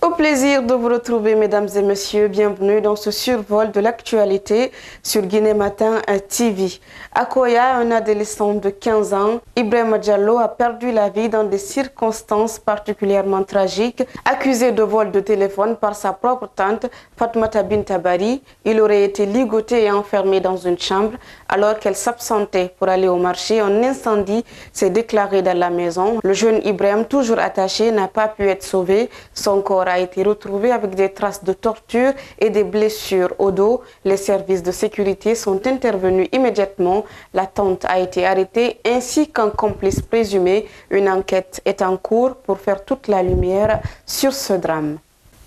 Au plaisir de vous retrouver, mesdames et messieurs. Bienvenue dans ce survol de l'actualité sur Guinée Matin TV. À Koya, un adolescent de 15 ans, Ibrahima Diallo, a perdu la vie dans des circonstances particulièrement tragiques. Accusé de vol de téléphone par sa propre tante, Fatoumata Bintabari, il aurait été ligoté et enfermé dans une chambre alors qu'elle s'absentait pour aller au marché. Un incendie s'est déclaré dans la maison. Le jeune Ibrahim, toujours attaché, n'a pas pu être sauvé. Son corps a été retrouvé avec des traces de torture et des blessures au dos. Les services de sécurité sont intervenus immédiatement. La tante a été arrêtée ainsi qu'un complice présumé. Une enquête est en cours pour faire toute la lumière sur ce drame.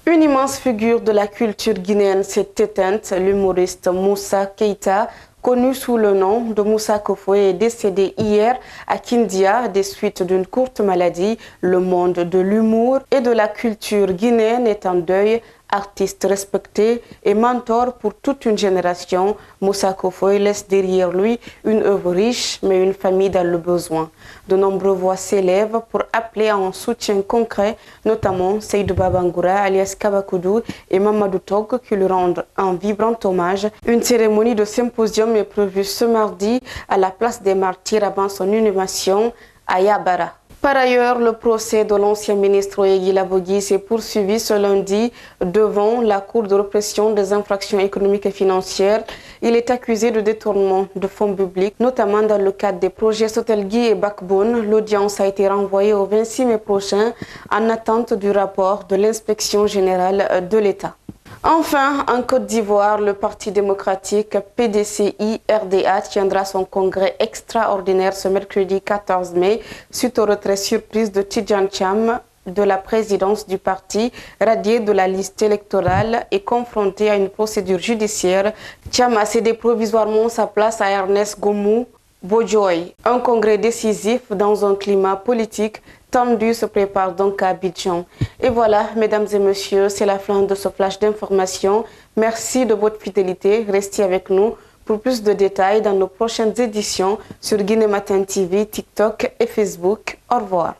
Une immense figure de la culture guinéenne s'est éteinte. L'humoriste Moussa Keïta, connu sous le nom de Moussa Kofoé, est décédé hier à Kindia des suites d'une courte maladie. Le monde de l'humour et de la culture guinéenne est en deuil. Artiste respecté et mentor pour toute une génération, Moussa Kofoé laisse derrière lui une œuvre riche mais une famille dans le besoin. De nombreuses voix s'élèvent pour appeler à un soutien concret, notamment Seydou Babangoura, alias Kabakoudou, et Mamadou Tog, qui lui rendent un vibrant hommage. Une cérémonie de symposium est prévue ce mardi à la place des Martyrs avant son inhumation à Yabara. Par ailleurs, le procès de l'ancien ministre Oyegui Labogui s'est poursuivi ce lundi devant la Cour de répression des infractions économiques et financières. Il est accusé de détournement de fonds publics, notamment dans le cadre des projets Sotelgui et Backbone. L'audience a été renvoyée au 26 mai prochain en attente du rapport de l'inspection générale de l'État. Enfin, en Côte d'Ivoire, le Parti démocratique PDCI-RDA tiendra son congrès extraordinaire ce mercredi 14 mai suite au retrait surprise de Tidjane Thiam de la présidence du parti, radié de la liste électorale et confronté à une procédure judiciaire. Thiam a cédé provisoirement sa place à Ernest Gomu Bodjoy. Un congrès décisif dans un climat politique tendu se prépare donc à Abidjan. Et voilà, mesdames et messieurs, c'est la fin de ce flash d'information. Merci de votre fidélité. Restez avec nous pour plus de détails dans nos prochaines éditions sur Guinée Matin TV, TikTok et Facebook. Au revoir.